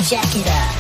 Jack it up.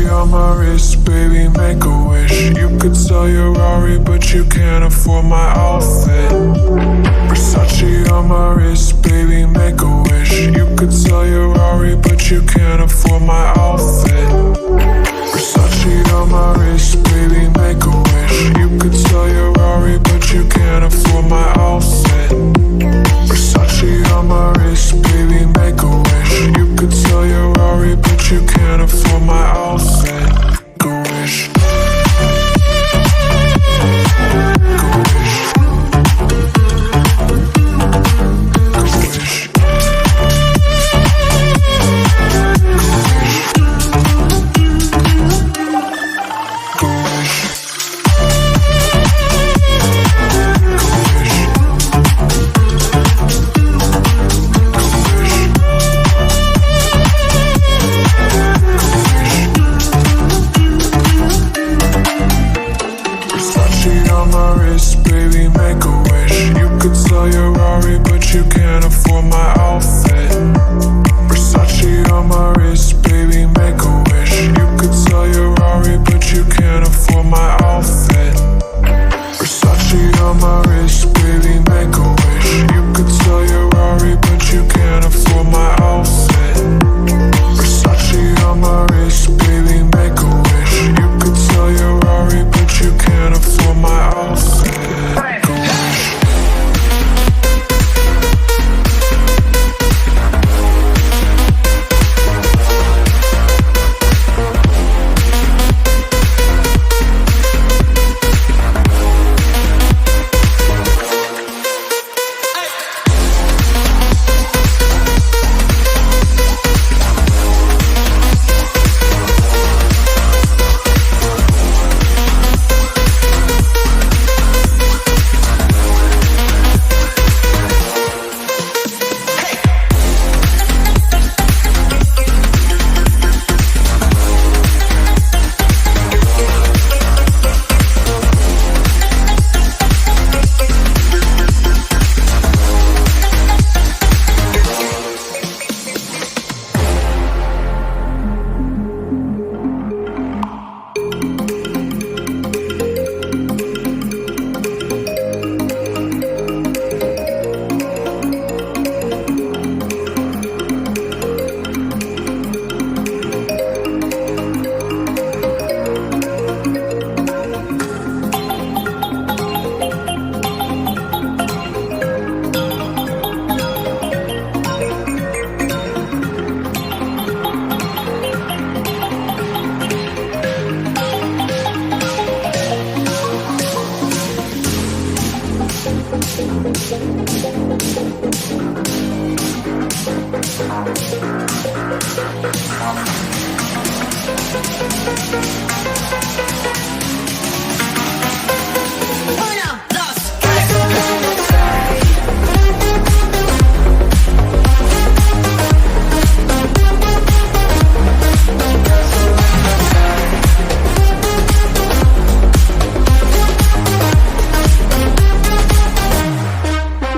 On my wrist, baby, make a wish. You could sell your Rari, but you can't afford my outfit. Versace on my wrist, baby, make a wish. You could sell your Rari, but you can't afford my outfit. Versace on my wrist, baby, make a wish. You could sell your Rari, but you can't afford my outfit. Versace on my wrist, baby, make a wish. You could sell your Rari, but you can't afford my outfit. Go wish. Go wish. Go wish. Go wish. Baby, make a wish. You could sell your Rari, but you can't afford my outfit. Versace on my wrist, baby, make a wish. You could sell your Rari, but you can't afford my outfit. Versace on my wrist, baby, make a wish. You could sell your Rari, but you can't afford my outfit. Versace on my wrist, baby, make a wish. You could sell your Rari, but you can't afford my outfit.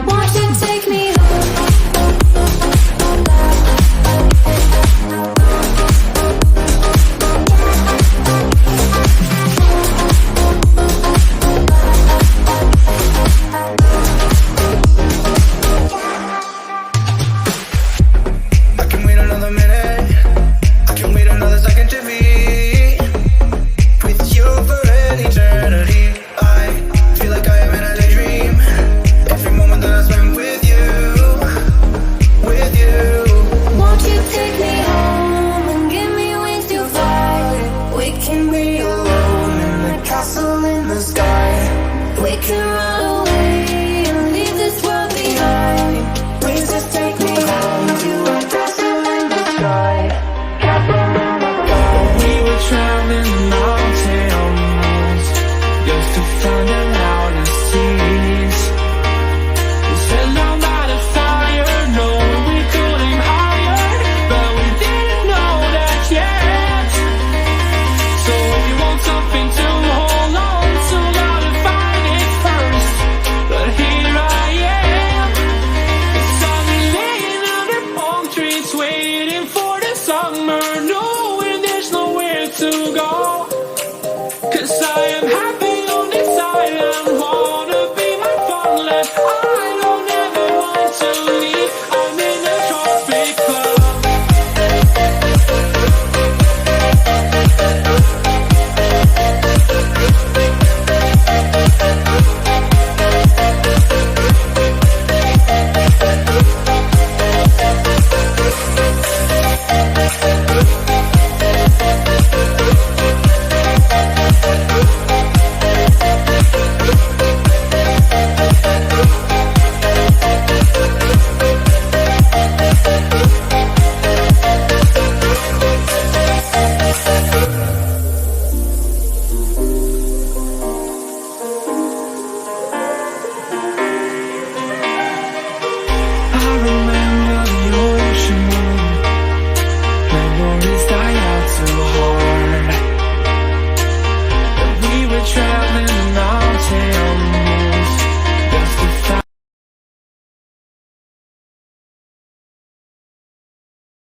Won't you take me home? into me